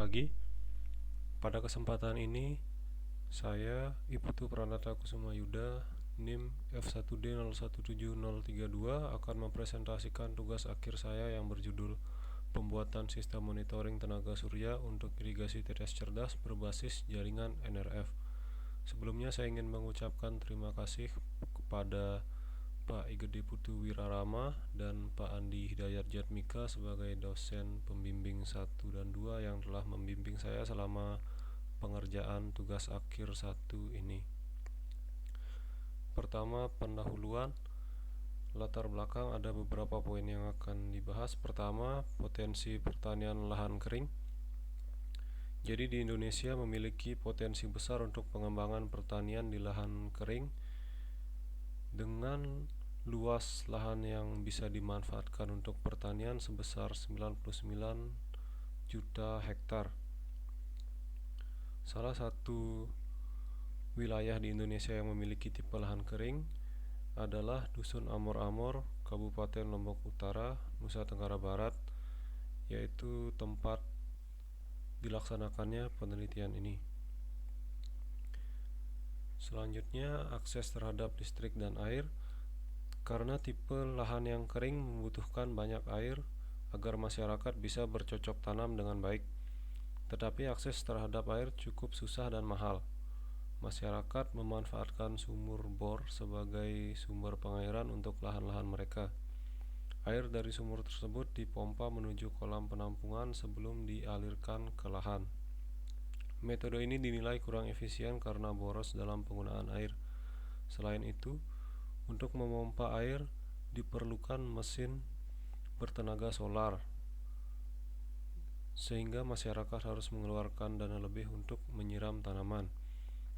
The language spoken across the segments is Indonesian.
pagi. Pada kesempatan ini, saya Iputu Pranata Kusuma Yuda, NIM F1D017032 akan mempresentasikan tugas akhir saya yang berjudul Pembuatan Sistem Monitoring Tenaga Surya untuk Irigasi Tetes Cerdas berbasis Jaringan NRF. Sebelumnya saya ingin mengucapkan terima kasih kepada Pak Igede Putu Wirarama dan Pak Andi Hidayat Jatmika sebagai dosen pembimbing 1 dan 2 yang telah membimbing saya selama pengerjaan tugas akhir 1 ini. Pertama, pendahuluan. Latar belakang, ada beberapa poin yang akan dibahas. Pertama, potensi pertanian lahan kering. Jadi di Indonesia memiliki potensi besar untuk pengembangan pertanian di lahan kering dengan luas lahan yang bisa dimanfaatkan untuk pertanian sebesar 99 juta hektar. Salah satu wilayah di Indonesia yang memiliki tipe lahan kering adalah Dusun Amor-Amor, Kabupaten Lombok Utara, Nusa Tenggara Barat, yaitu tempat dilaksanakannya penelitian ini. Selanjutnya, akses terhadap listrik dan air. Karena tipe lahan yang kering membutuhkan banyak air agar masyarakat bisa bercocok tanam dengan baik, tetapi akses terhadap air cukup susah dan mahal. Masyarakat memanfaatkan sumur bor sebagai sumber pengairan untuk lahan-lahan mereka. Air dari sumur tersebut dipompa menuju kolam penampungan sebelum dialirkan ke lahan. Metode ini dinilai kurang efisien karena boros dalam penggunaan air. Selain itu, untuk memompa air diperlukan mesin bertenaga solar, sehingga masyarakat harus mengeluarkan dana lebih untuk menyiram tanaman.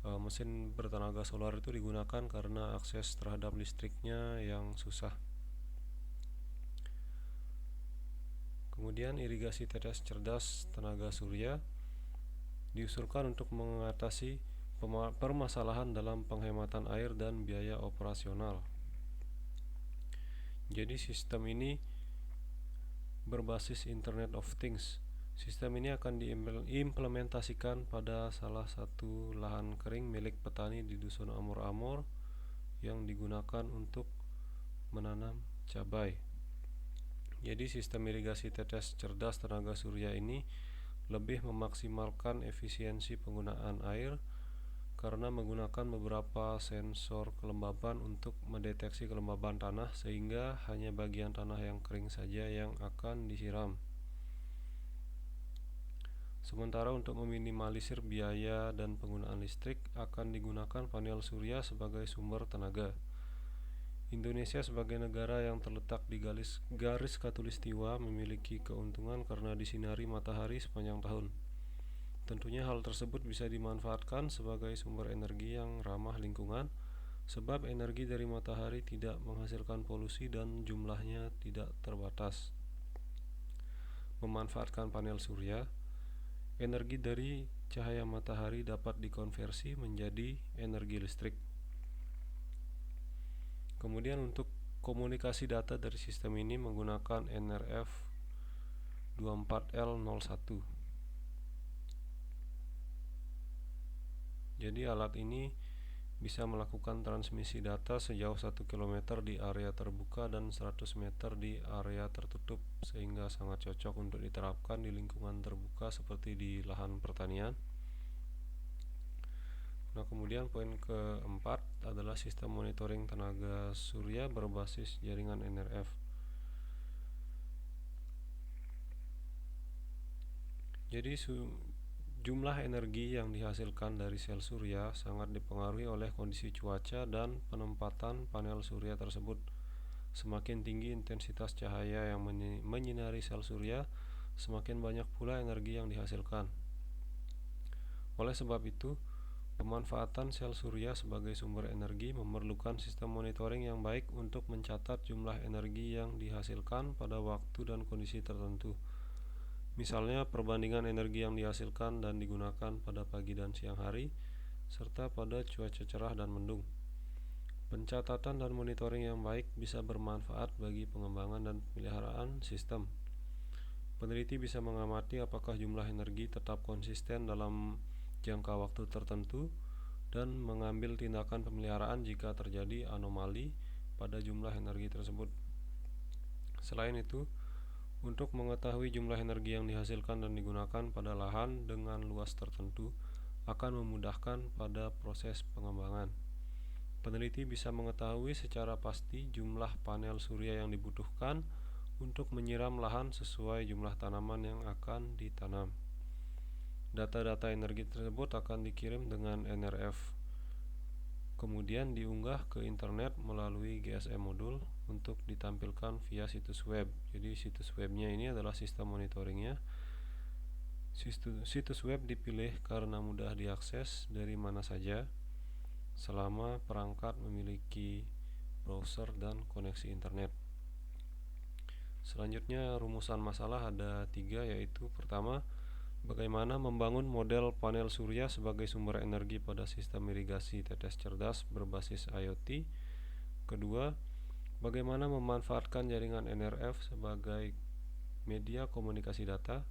Mesin bertenaga solar itu digunakan karena akses terhadap listriknya yang susah. Kemudian irigasi tetes cerdas tenaga surya diusulkan untuk mengatasi permasalahan dalam penghematan air dan biaya operasional. Jadi sistem ini berbasis Internet of Things. Sistem ini akan diimplementasikan pada salah satu lahan kering milik petani di Dusun Amor-Amor yang digunakan untuk menanam cabai. Jadi sistem irigasi tetes cerdas tenaga surya ini lebih memaksimalkan efisiensi penggunaan air karena menggunakan beberapa sensor kelembaban untuk mendeteksi kelembaban tanah, sehingga hanya bagian tanah yang kering saja yang akan disiram. Sementara untuk meminimalisir biaya dan penggunaan listrik, akan digunakan panel surya sebagai sumber tenaga. Indonesia sebagai negara yang terletak di garis khatulistiwa memiliki keuntungan karena disinari matahari sepanjang tahun. Tentunya hal tersebut bisa dimanfaatkan sebagai sumber energi yang ramah lingkungan, sebab energi dari matahari tidak menghasilkan polusi dan jumlahnya tidak terbatas. Memanfaatkan panel surya, energi dari cahaya matahari dapat dikonversi menjadi energi listrik. Kemudian untuk komunikasi data dari sistem ini menggunakan NRF 24L01. Jadi alat ini bisa melakukan transmisi data sejauh 1 km di area terbuka dan 100 meter di area tertutup, sehingga sangat cocok untuk diterapkan di lingkungan terbuka seperti di lahan pertanian. Nah, kemudian poin keempat adalah sistem monitoring tenaga surya berbasis jaringan NRF. Jadi jumlah energi yang dihasilkan dari sel surya sangat dipengaruhi oleh kondisi cuaca dan penempatan panel surya tersebut. Semakin tinggi intensitas cahaya yang menyinari sel surya, semakin banyak pula energi yang dihasilkan. Oleh sebab itu, pemanfaatan sel surya sebagai sumber energi memerlukan sistem monitoring yang baik untuk mencatat jumlah energi yang dihasilkan pada waktu dan kondisi tertentu. Misalnya perbandingan energi yang dihasilkan dan digunakan pada pagi dan siang hari, serta pada cuaca cerah dan mendung. Pencatatan dan monitoring yang baik bisa bermanfaat bagi pengembangan dan pemeliharaan sistem. Peneliti bisa mengamati apakah jumlah energi tetap konsisten dalam jangka waktu tertentu dan mengambil tindakan pemeliharaan jika terjadi anomali pada jumlah energi tersebut. Selain itu, untuk mengetahui jumlah energi yang dihasilkan dan digunakan pada lahan dengan luas tertentu akan memudahkan pada proses pengembangan. Peneliti bisa mengetahui secara pasti jumlah panel surya yang dibutuhkan untuk menyiram lahan sesuai jumlah tanaman yang akan ditanam. Data-data energi tersebut akan dikirim dengan NRF, kemudian diunggah ke internet melalui GSM modul untuk ditampilkan via situs web. Jadi situs webnya ini adalah sistem monitoringnya. Situs web dipilih karena mudah diakses dari mana saja selama perangkat memiliki browser dan koneksi internet. Selanjutnya rumusan masalah ada 3, yaitu pertama, bagaimana membangun model panel surya sebagai sumber energi pada sistem irigasi tetes cerdas berbasis IoT. Kedua, bagaimana memanfaatkan jaringan NRF sebagai media komunikasi data.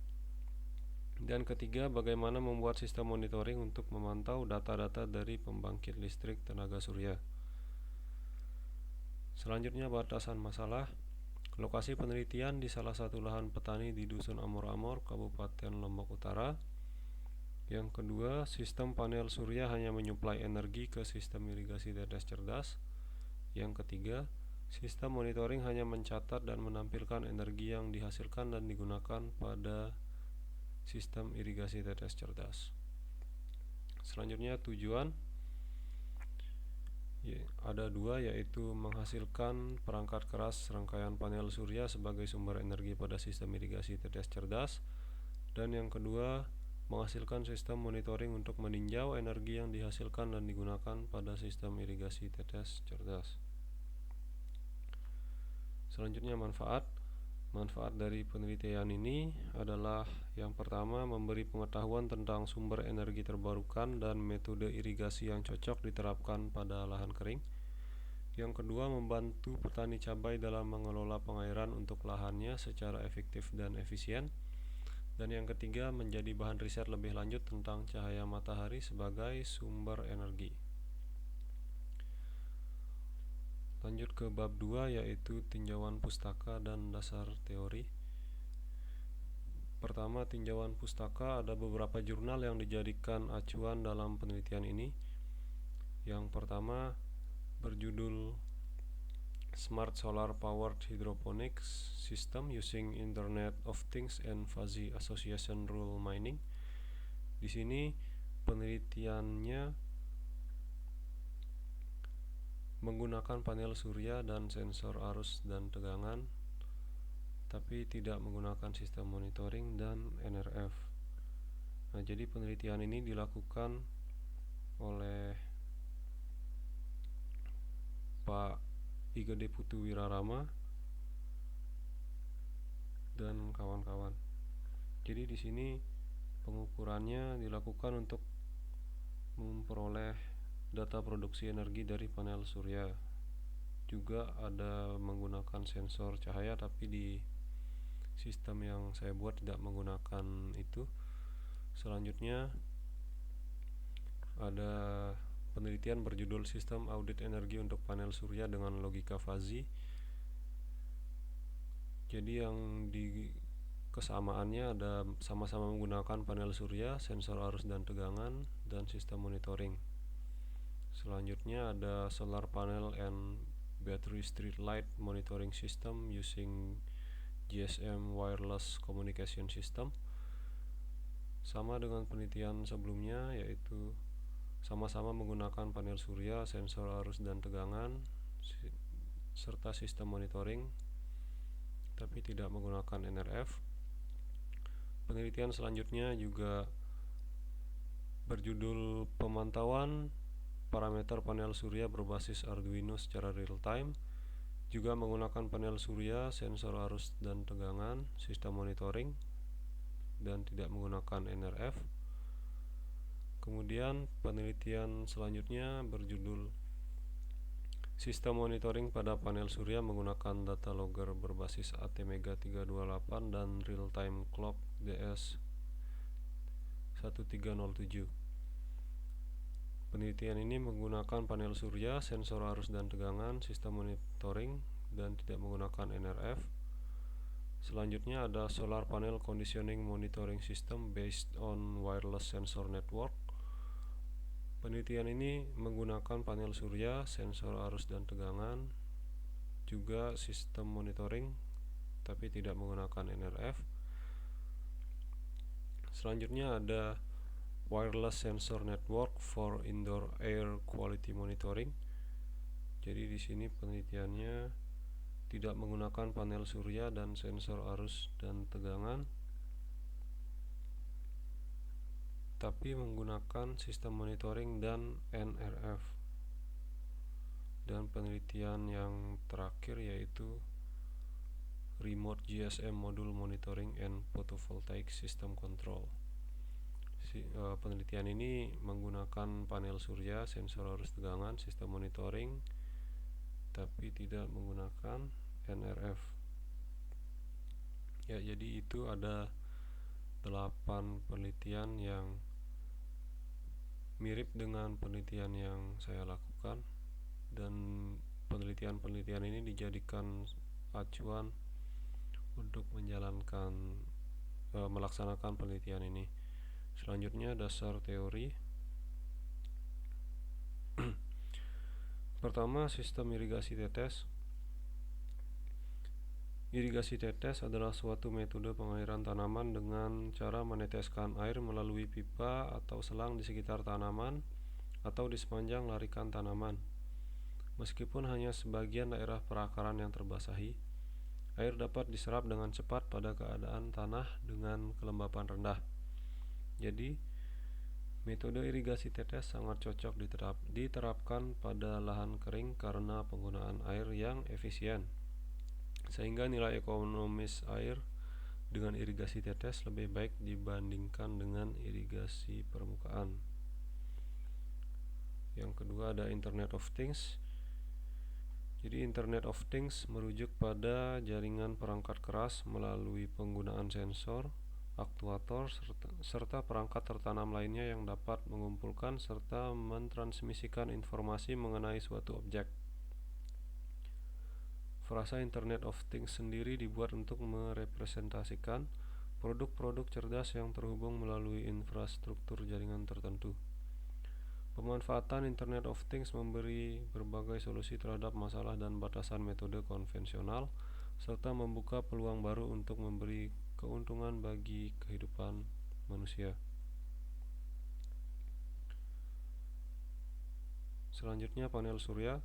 Dan ketiga, bagaimana membuat sistem monitoring untuk memantau data-data dari pembangkit listrik tenaga surya. Selanjutnya batasan masalah. Lokasi penelitian di salah satu lahan petani di Dusun Amor-Amor, Kabupaten Lombok Utara. Yang kedua, sistem panel surya hanya menyuplai energi ke sistem irigasi tetes cerdas. Yang ketiga, sistem monitoring hanya mencatat dan menampilkan energi yang dihasilkan dan digunakan pada sistem irigasi tetes cerdas. Selanjutnya tujuan ada 2, yaitu menghasilkan perangkat keras rangkaian panel surya sebagai sumber energi pada sistem irigasi tetes cerdas. Dan yang kedua, menghasilkan sistem monitoring untuk meninjau energi yang dihasilkan dan digunakan pada sistem irigasi tetes cerdas. Selanjutnya manfaat. Manfaat dari penelitian ini adalah yang pertama, memberi pengetahuan tentang sumber energi terbarukan dan metode irigasi yang cocok diterapkan pada lahan kering. Yang kedua, membantu petani cabai dalam mengelola pengairan untuk lahannya secara efektif dan efisien. Dan yang ketiga, menjadi bahan riset lebih lanjut tentang cahaya matahari sebagai sumber energi. Lanjut ke bab 2, yaitu tinjauan pustaka dan dasar teori. Pertama, tinjauan pustaka. Ada beberapa jurnal yang dijadikan acuan dalam penelitian ini. Yang pertama berjudul Smart Solar Powered Hydroponics System Using Internet of Things and Fuzzy Association Rule Mining. Di sini penelitiannya menggunakan panel surya dan sensor arus dan tegangan, tapi tidak menggunakan sistem monitoring dan NRF. Nah, jadi penelitian ini dilakukan oleh Pak Igede Putu Wirarama dan kawan-kawan. Jadi di sini pengukurannya dilakukan untuk memperoleh data produksi energi dari panel surya. Juga ada menggunakan sensor cahaya, tapi di sistem yang saya buat tidak menggunakan itu. Selanjutnya ada penelitian berjudul Sistem Audit Energi untuk Panel Surya dengan Logika Fuzzy. Jadi yang di kesamaannya ada sama-sama menggunakan panel surya, sensor arus dan tegangan, dan sistem monitoring. Selanjutnya ada Solar Panel and Battery Street Light Monitoring System using GSM Wireless Communication System. Sama dengan penelitian sebelumnya, yaitu sama-sama menggunakan panel surya, sensor arus dan tegangan, serta sistem monitoring, tapi tidak menggunakan NRF. Penelitian selanjutnya juga berjudul Pemantauan Parameter Panel Surya Berbasis Arduino secara real time, juga menggunakan panel surya, sensor arus dan tegangan, sistem monitoring, dan tidak menggunakan NRF. Kemudian penelitian selanjutnya berjudul Sistem monitoring pada panel surya menggunakan data logger berbasis ATmega 328 dan real-time clock DS1307. Penelitian ini menggunakan panel surya, sensor arus dan tegangan, sistem monitoring, dan tidak menggunakan NRF. Selanjutnya ada Solar Panel Conditioning Monitoring System based on Wireless Sensor Network. Penelitian ini menggunakan panel surya, sensor arus dan tegangan, juga sistem monitoring, tapi tidak menggunakan NRF. Selanjutnya ada Wireless Sensor Network for Indoor Air Quality Monitoring. Jadi di sini penelitiannya tidak menggunakan panel surya dan sensor arus dan tegangan, tapi menggunakan sistem monitoring dan NRF. Dan penelitian yang terakhir yaitu Remote GSM Module Monitoring and Photovoltaic System Control. Penelitian ini menggunakan panel surya, sensor arus tegangan, sistem monitoring, tapi tidak menggunakan NRF. Ya, jadi itu ada 8 penelitian yang mirip dengan penelitian yang saya lakukan, dan penelitian-penelitian ini dijadikan acuan untuk melaksanakan penelitian ini. Selanjutnya dasar teori. Pertama, sistem irigasi tetes. Irigasi tetes adalah suatu metode pengairan tanaman dengan cara meneteskan air melalui pipa atau selang di sekitar tanaman atau di sepanjang larikan tanaman. Meskipun hanya sebagian daerah perakaran yang terbasahi, air dapat diserap dengan cepat pada keadaan tanah dengan kelembapan rendah. Jadi, metode irigasi tetes sangat cocok diterapkan pada lahan kering karena penggunaan air yang efisien, sehingga nilai ekonomis air dengan irigasi tetes lebih baik dibandingkan dengan irigasi permukaan. Yang kedua ada Internet of Things. Jadi Internet of Things merujuk pada jaringan perangkat keras melalui penggunaan sensor, aktuator, serta perangkat tertanam lainnya yang dapat mengumpulkan serta mentransmisikan informasi mengenai suatu objek. Frasa Internet of Things sendiri dibuat untuk merepresentasikan produk-produk cerdas yang terhubung melalui infrastruktur jaringan tertentu. Pemanfaatan Internet of Things memberi berbagai solusi terhadap masalah dan batasan metode konvensional, serta membuka peluang baru untuk memberi keuntungan bagi kehidupan manusia. Selanjutnya panel surya.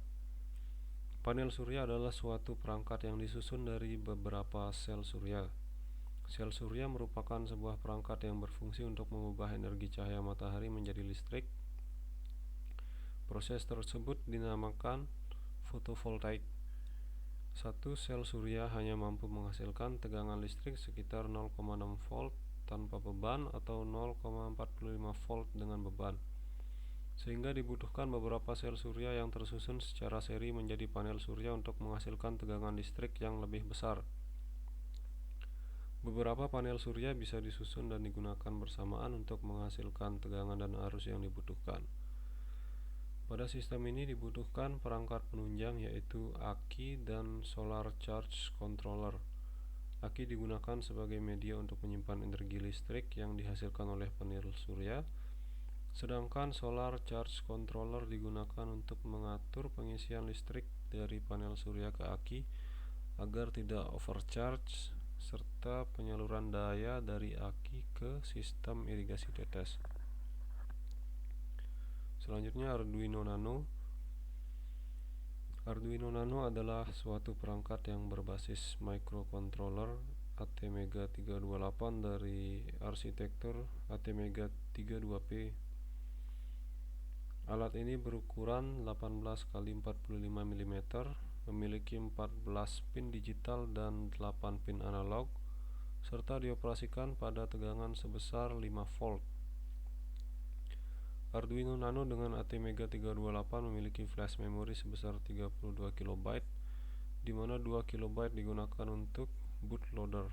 Panel surya adalah suatu perangkat yang disusun dari beberapa sel surya. Sel surya merupakan sebuah perangkat yang berfungsi untuk mengubah energi cahaya matahari menjadi listrik. Proses tersebut dinamakan fotovoltaik. Satu sel surya hanya mampu menghasilkan tegangan listrik sekitar 0,6 volt tanpa beban atau 0,45 volt dengan beban, sehingga dibutuhkan beberapa sel surya yang tersusun secara seri menjadi panel surya untuk menghasilkan tegangan listrik yang lebih besar. Beberapa panel surya bisa disusun dan digunakan bersamaan untuk menghasilkan tegangan dan arus yang dibutuhkan. Pada sistem ini dibutuhkan perangkat penunjang yaitu aki dan solar charge controller. Aki digunakan sebagai media untuk menyimpan energi listrik yang dihasilkan oleh panel surya, sedangkan solar charge controller digunakan untuk mengatur pengisian listrik dari panel surya ke aki agar tidak overcharge, serta penyaluran daya dari aki ke sistem irigasi tetes. Selanjutnya Arduino Nano. Arduino Nano adalah suatu perangkat yang berbasis microcontroller ATmega 328 dari arsitektur ATmega 32P. Alat ini berukuran 18x45 mm, memiliki 14 pin digital dan 8 pin analog, serta dioperasikan pada tegangan sebesar 5 volt. Arduino Nano dengan ATmega 328 memiliki flash memory sebesar 32 KB, di mana 2 KB digunakan untuk bootloader.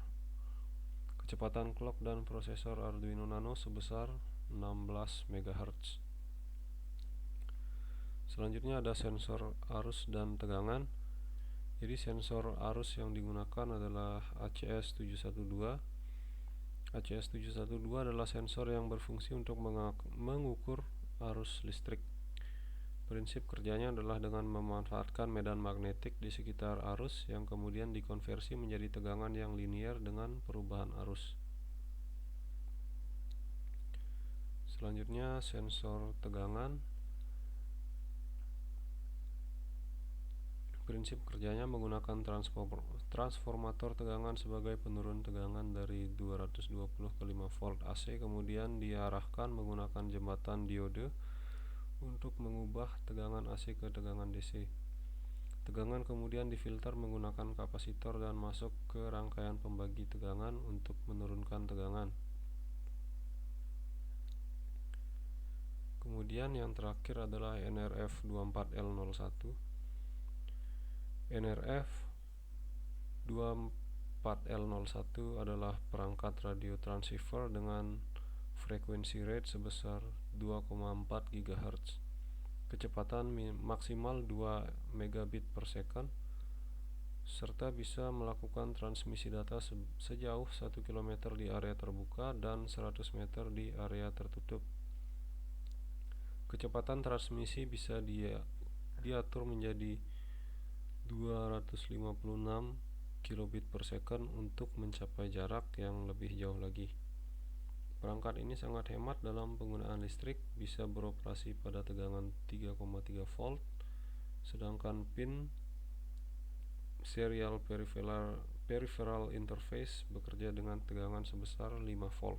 Kecepatan clock dan prosesor Arduino Nano sebesar 16 MHz. Selanjutnya ada sensor arus dan tegangan. Jadi sensor arus yang digunakan adalah ACS712. ACS712 adalah sensor yang berfungsi untuk mengukur arus listrik. Prinsip kerjanya adalah dengan memanfaatkan medan magnetik di sekitar arus yang kemudian dikonversi menjadi tegangan yang linier dengan perubahan arus. Selanjutnya sensor tegangan. Prinsip kerjanya menggunakan transformator tegangan sebagai penurun tegangan dari 220 ke 5 volt AC, kemudian diarahkan menggunakan jembatan diode untuk mengubah tegangan AC ke tegangan DC. Tegangan kemudian difilter menggunakan kapasitor dan masuk ke rangkaian pembagi tegangan untuk menurunkan tegangan. Kemudian yang terakhir adalah NRF24L01. NRF24L01 adalah perangkat radio transceiver dengan frekuensi rate sebesar 2,4 GHz, kecepatan maksimal 2 megabit per second, serta bisa melakukan transmisi data sejauh 1 km di area terbuka dan 100 meter di area tertutup. Kecepatan transmisi bisa diatur menjadi 256 kilobit per second untuk mencapai jarak yang lebih jauh lagi. Perangkat ini sangat hemat dalam penggunaan listrik, bisa beroperasi pada tegangan 3,3 volt, sedangkan pin serial peripheral interface bekerja dengan tegangan sebesar 5 volt.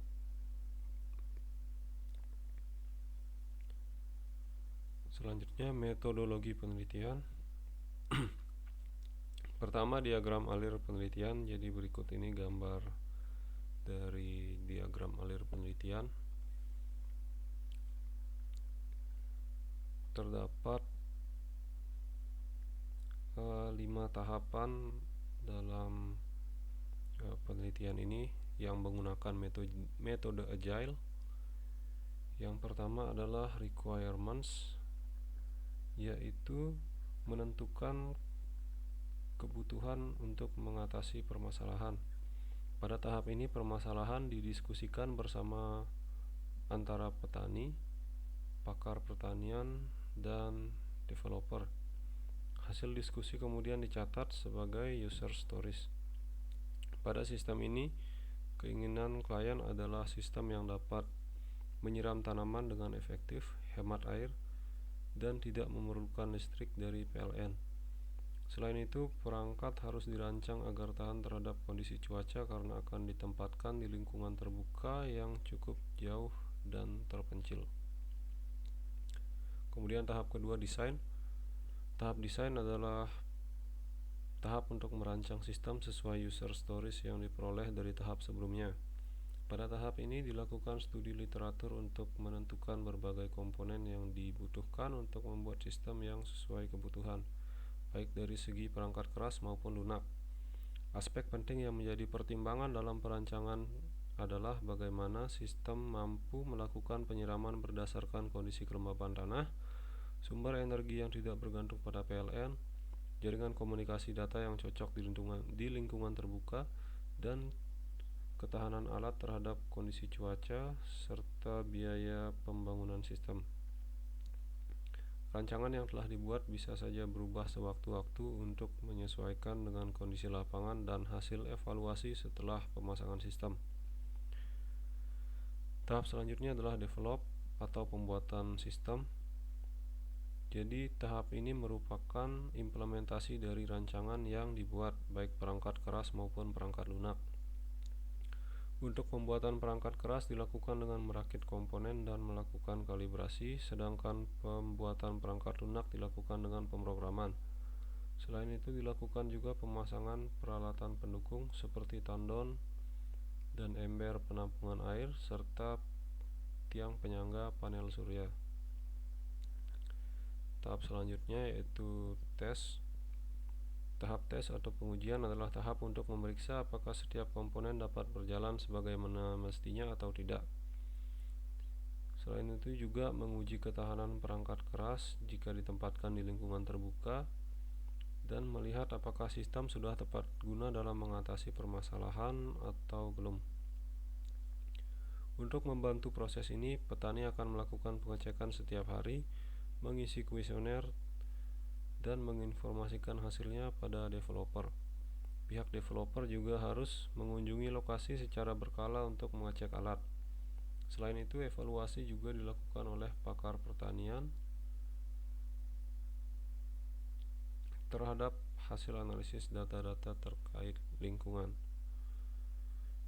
Selanjutnya metodologi penelitian. Pertama, diagram alir penelitian. Jadi berikut ini gambar dari diagram alir penelitian. Terdapat 5 tahapan dalam penelitian ini yang menggunakan metode agile. Yang pertama adalah requirements, yaitu menentukan kebutuhan untuk mengatasi permasalahan. Pada tahap ini permasalahan didiskusikan bersama antara petani, pakar pertanian, dan developer. Hasil diskusi kemudian dicatat sebagai user stories. Pada sistem ini, keinginan klien adalah sistem yang dapat menyiram tanaman dengan efektif, hemat air, dan tidak memerlukan listrik dari PLN. Selain itu, perangkat harus dirancang agar tahan terhadap kondisi cuaca karena akan ditempatkan di lingkungan terbuka yang cukup jauh dan terpencil. Kemudian tahap kedua, desain. Tahap desain adalah tahap untuk merancang sistem sesuai user stories yang diperoleh dari tahap sebelumnya. Pada tahap ini dilakukan studi literatur untuk menentukan berbagai komponen yang dibutuhkan untuk membuat sistem yang sesuai kebutuhan, baik dari segi perangkat keras maupun lunak. Aspek penting yang menjadi pertimbangan dalam perancangan adalah bagaimana sistem mampu melakukan penyiraman berdasarkan kondisi kelembaban tanah, sumber energi yang tidak bergantung pada PLN, jaringan komunikasi data yang cocok di lingkungan terbuka, dan ketahanan alat terhadap kondisi cuaca, serta biaya pembangunan sistem. Rancangan yang telah dibuat bisa saja berubah sewaktu-waktu untuk menyesuaikan dengan kondisi lapangan dan hasil evaluasi setelah pemasangan sistem. Tahap selanjutnya adalah develop atau pembuatan sistem. Jadi tahap ini merupakan implementasi dari rancangan yang dibuat, baik perangkat keras maupun perangkat lunak. Untuk pembuatan perangkat keras dilakukan dengan merakit komponen dan melakukan kalibrasi, sedangkan pembuatan perangkat lunak dilakukan dengan pemrograman. Selain itu dilakukan juga pemasangan peralatan pendukung seperti tandon dan ember penampungan air serta tiang penyangga panel surya. tahap selanjutnya yaitu tes. Tahap tes atau pengujian adalah tahap untuk memeriksa apakah setiap komponen dapat berjalan sebagaimana mestinya atau tidak. Selain itu juga menguji ketahanan perangkat keras jika ditempatkan di lingkungan terbuka dan melihat apakah sistem sudah tepat guna dalam mengatasi permasalahan atau belum. Untuk membantu proses ini, petani akan melakukan pengecekan setiap hari, mengisi kuesioner, dan menginformasikan hasilnya pada developer. Pihak developer juga harus mengunjungi lokasi secara berkala untuk mengecek alat. Selain itu, evaluasi juga dilakukan oleh pakar pertanian terhadap hasil analisis data-data terkait lingkungan.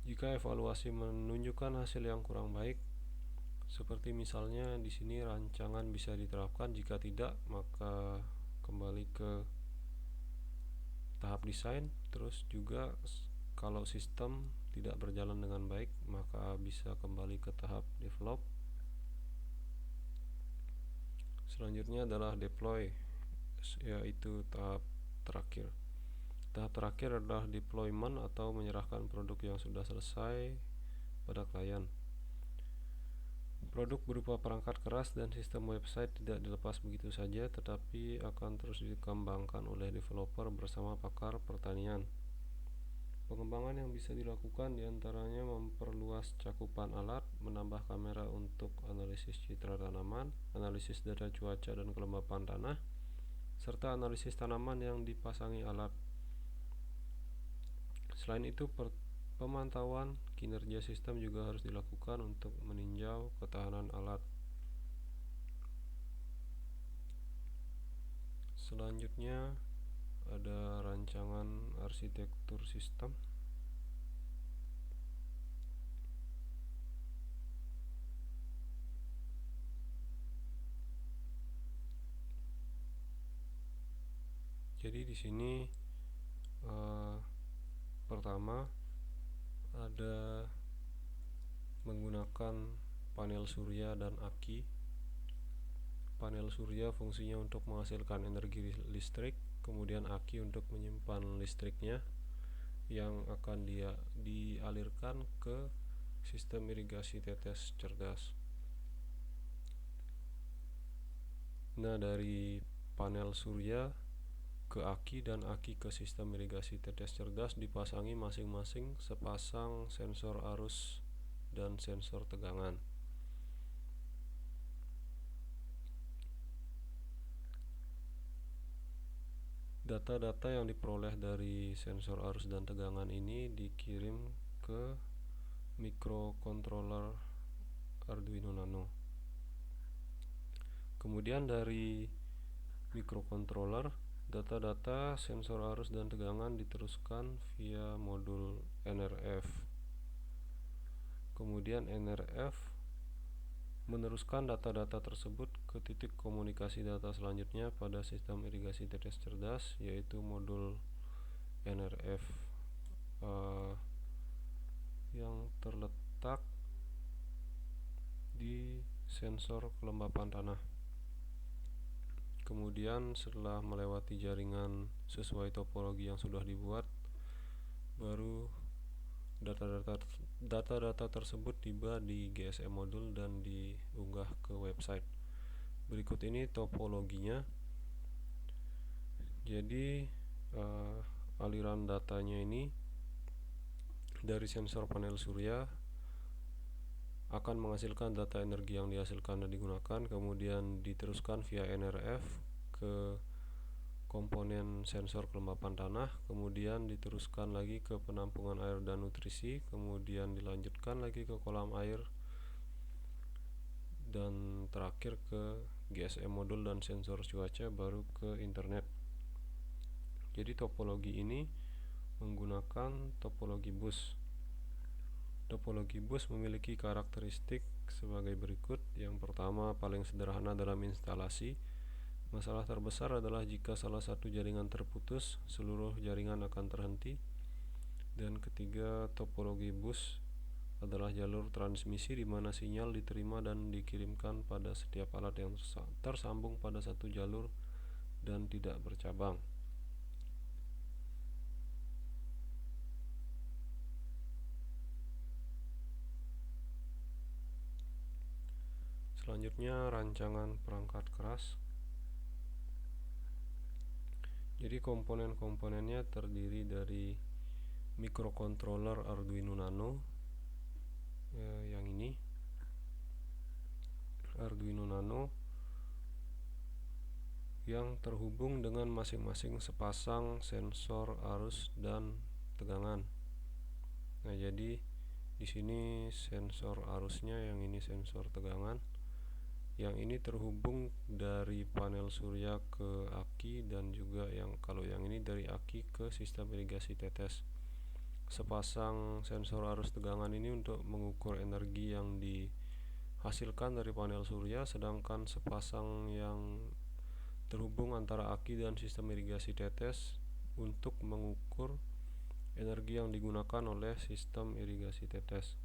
Jika evaluasi menunjukkan hasil yang kurang baik, seperti misalnya di sini rancangan bisa diterapkan, jika tidak maka kembali ke tahap desain. Terus juga kalau sistem tidak berjalan dengan baik maka bisa kembali ke tahap develop. Selanjutnya adalah deploy, yaitu tahap terakhir. Tahap terakhir adalah deployment atau menyerahkan produk yang sudah selesai pada klien. Produk berupa perangkat keras dan sistem website tidak dilepas begitu saja, tetapi akan terus dikembangkan oleh developer bersama pakar pertanian. Pengembangan yang bisa dilakukan diantaranya memperluas cakupan alat, menambah kamera untuk analisis citra tanaman, analisis data cuaca dan kelembapan tanah, serta analisis tanaman yang dipasangi alat. Selain itu, pemantauan kinerja sistem juga harus dilakukan untuk meninjau ketahanan alat. Selanjutnya ada rancangan arsitektur sistem. Jadi di sini pertama ada menggunakan panel surya dan aki. Panel surya fungsinya untuk menghasilkan energi listrik, kemudian aki untuk menyimpan listriknya yang akan dialirkan ke sistem irigasi tetes cerdas. Nah, dari panel surya ke aki dan aki ke sistem irigasi tetes cerdas dipasangi masing-masing sepasang sensor arus dan sensor tegangan. Data-data yang diperoleh dari sensor arus dan tegangan ini dikirim ke microcontroller Arduino Nano. Kemudian dari microcontroller, data-data sensor arus dan tegangan diteruskan via modul NRF. Kemudian NRF meneruskan data-data tersebut ke titik komunikasi data selanjutnya pada sistem irigasi tetes cerdas, yaitu modul NRF yang terletak di sensor kelembapan tanah. Kemudian setelah melewati jaringan sesuai topologi yang sudah dibuat, baru data-data tersebut tiba di GSM modul dan diunggah ke website. Berikut ini topologinya. Jadi aliran datanya ini dari sensor panel surya akan menghasilkan data energi yang dihasilkan dan digunakan, kemudian diteruskan via NRF ke komponen sensor kelembapan tanah, kemudian diteruskan lagi ke penampungan air dan nutrisi, kemudian dilanjutkan lagi ke kolam air, dan terakhir ke GSM modul dan sensor cuaca, baru ke internet. Jadi topologi ini menggunakan topologi bus. Topologi bus memiliki karakteristik sebagai berikut. Yang pertama, paling sederhana dalam instalasi. Masalah terbesar adalah jika salah satu jaringan terputus, seluruh jaringan akan terhenti. Dan ketiga, topologi bus adalah jalur transmisi di mana sinyal diterima dan dikirimkan pada setiap alat yang tersambung pada satu jalur dan tidak bercabang. Selanjutnya, rancangan perangkat keras. Jadi komponen-komponennya terdiri dari microcontroller Arduino Nano, yang ini Arduino Nano yang terhubung dengan masing-masing sepasang sensor arus dan tegangan. Nah, jadi di sini sensor arusnya, yang ini sensor tegangan. Yang ini terhubung dari panel surya ke aki, dan juga kalau yang ini dari aki ke sistem irigasi tetes. Sepasang sensor arus tegangan ini untuk mengukur energi yang dihasilkan dari panel surya, sedangkan sepasang yang terhubung antara aki dan sistem irigasi tetes untuk mengukur energi yang digunakan oleh sistem irigasi tetes.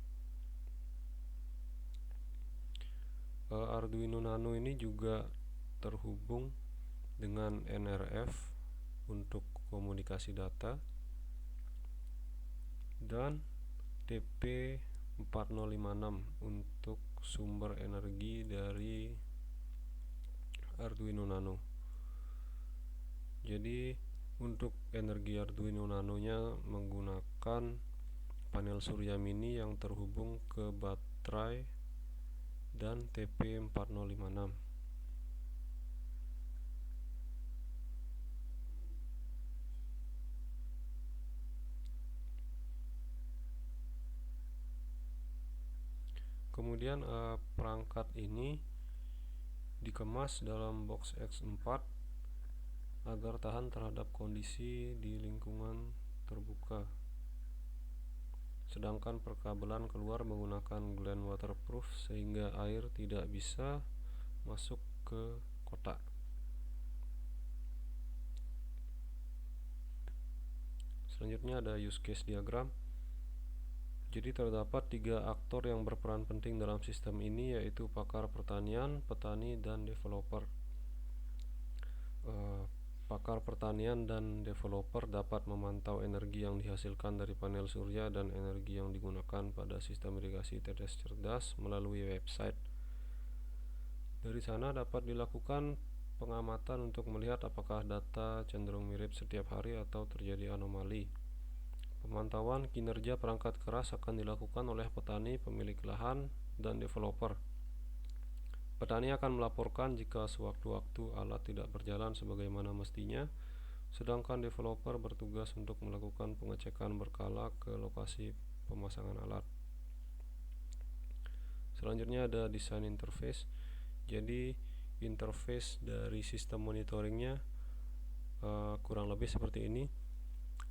Arduino Nano ini juga terhubung dengan NRF untuk komunikasi data dan TP4056 untuk sumber energi dari Arduino Nano. Jadi untuk energi Arduino Nano-nya menggunakan panel surya mini yang terhubung ke baterai dan TP4056. Kemudian perangkat ini dikemas dalam box X4 agar tahan terhadap kondisi di lingkungan terbuka. Sedangkan perkabelan keluar menggunakan gland waterproof sehingga air tidak bisa masuk ke kotak. Selanjutnya ada use case diagram. Jadi terdapat 3 aktor yang berperan penting dalam sistem ini, yaitu pakar pertanian, petani, dan developer. Pakar pertanian dan developer dapat memantau energi yang dihasilkan dari panel surya dan energi yang digunakan pada sistem irigasi tetes cerdas melalui website. Dari sana dapat dilakukan pengamatan untuk melihat apakah data cenderung mirip setiap hari atau terjadi anomali. Pemantauan kinerja perangkat keras akan dilakukan oleh petani, pemilik lahan, dan developer. Petani akan melaporkan jika sewaktu-waktu alat tidak berjalan sebagaimana mestinya, sedangkan developer bertugas untuk melakukan pengecekan berkala ke lokasi pemasangan alat. Selanjutnya ada desain interface. Jadi interface dari sistem monitoringnya kurang lebih seperti ini.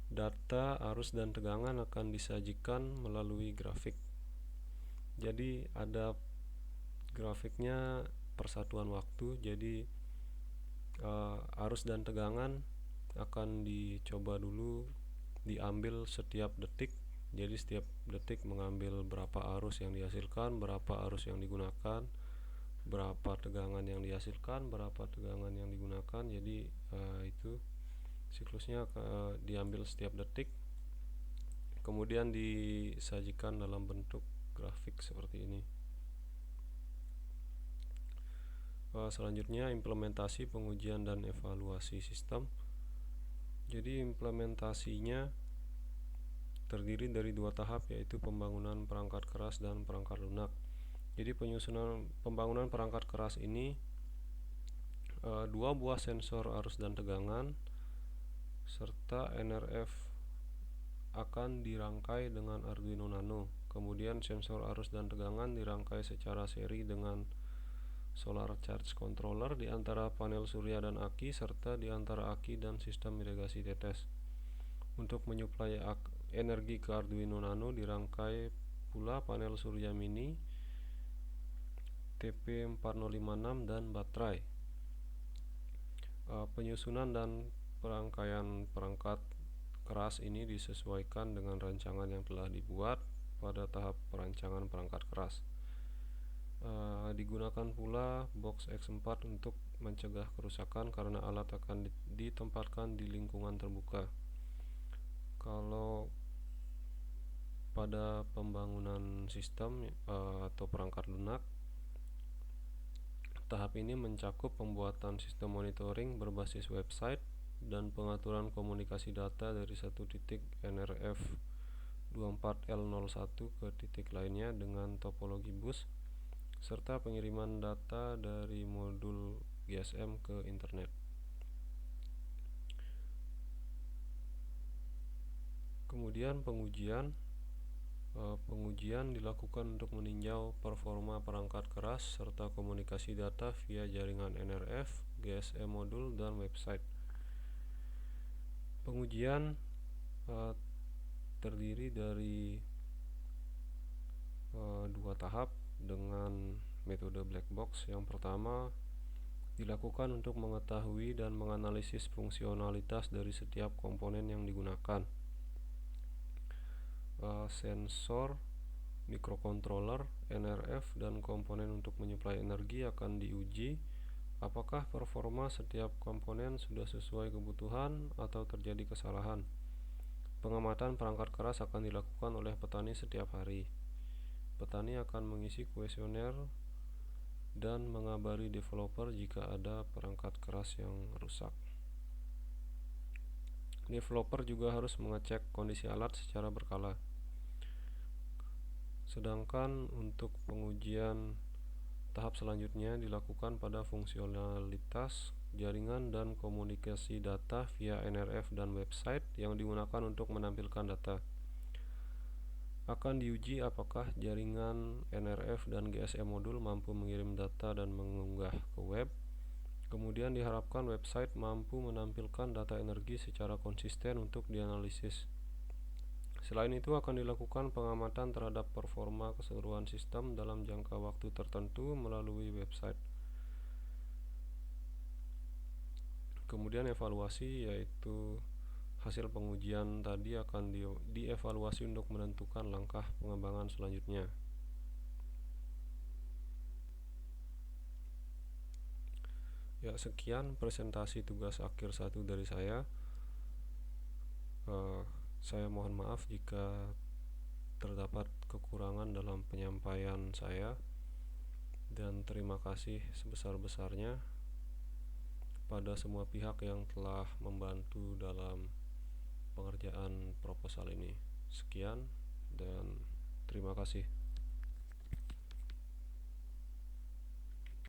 Data arus dan tegangan akan disajikan melalui grafik. Jadi ada grafiknya persatuan waktu. Jadi arus dan tegangan akan dicoba dulu diambil setiap detik. Jadi setiap detik mengambil berapa arus yang dihasilkan, berapa arus yang digunakan, berapa tegangan yang dihasilkan, berapa tegangan yang digunakan. Jadi itu siklusnya diambil setiap detik, kemudian disajikan dalam bentuk grafik seperti ini. Selanjutnya implementasi, pengujian, dan evaluasi sistem. Jadi implementasinya terdiri dari 2 tahap, yaitu pembangunan perangkat keras dan perangkat lunak. Jadi pembangunan perangkat keras ini 2 buah sensor arus dan tegangan serta NRF akan dirangkai dengan Arduino Nano. Kemudian sensor arus dan tegangan dirangkai secara seri dengan solar charge controller di antara panel surya dan aki, serta di antara aki dan sistem irigasi tetes. Untuk menyuplai energi ke Arduino Nano dirangkai pula panel surya mini, TP4056, dan baterai. Penyusunan dan perangkaian perangkat keras ini disesuaikan dengan rancangan yang telah dibuat pada tahap perancangan perangkat keras. Digunakan pula box X4 untuk mencegah kerusakan karena alat akan ditempatkan di lingkungan terbuka. Kalau pada pembangunan sistem atau perangkat lunak, tahap ini mencakup pembuatan sistem monitoring berbasis website dan pengaturan komunikasi data dari satu titik NRF 24L01 ke titik lainnya dengan topologi bus, serta pengiriman data dari modul GSM ke internet. Kemudian pengujian dilakukan untuk meninjau performa perangkat keras serta komunikasi data via jaringan NRF, GSM modul, dan website. Pengujian terdiri dari dua tahap dengan metode black box. Yang pertama dilakukan untuk mengetahui dan menganalisis fungsionalitas dari setiap komponen yang digunakan. Sensor, mikrokontroler, NRF, dan komponen untuk menyuplai energi akan diuji apakah performa setiap komponen sudah sesuai kebutuhan atau terjadi kesalahan. Pengamatan perangkat keras akan dilakukan oleh petani setiap hari. Petani akan mengisi kuesioner dan mengabari developer jika ada perangkat keras yang rusak. Developer juga harus mengecek kondisi alat secara berkala. Sedangkan untuk pengujian tahap selanjutnya dilakukan pada fungsionalitas jaringan dan komunikasi data via NRF dan website yang digunakan untuk menampilkan data. Akan diuji apakah jaringan NRF dan GSM modul mampu mengirim data dan mengunggah ke web. Kemudian diharapkan website mampu menampilkan data energi secara konsisten untuk dianalisis. Selain itu akan dilakukan pengamatan terhadap performa keseluruhan sistem dalam jangka waktu tertentu melalui website. Kemudian evaluasi, yaitu hasil pengujian tadi akan dievaluasi untuk menentukan langkah pengembangan selanjutnya. Ya, sekian presentasi tugas akhir 1 dari saya. Saya mohon maaf jika terdapat kekurangan dalam penyampaian saya, dan terima kasih sebesar-besarnya pada semua pihak yang telah membantu dalam pengerjaan proposal ini. Sekian dan terima kasih.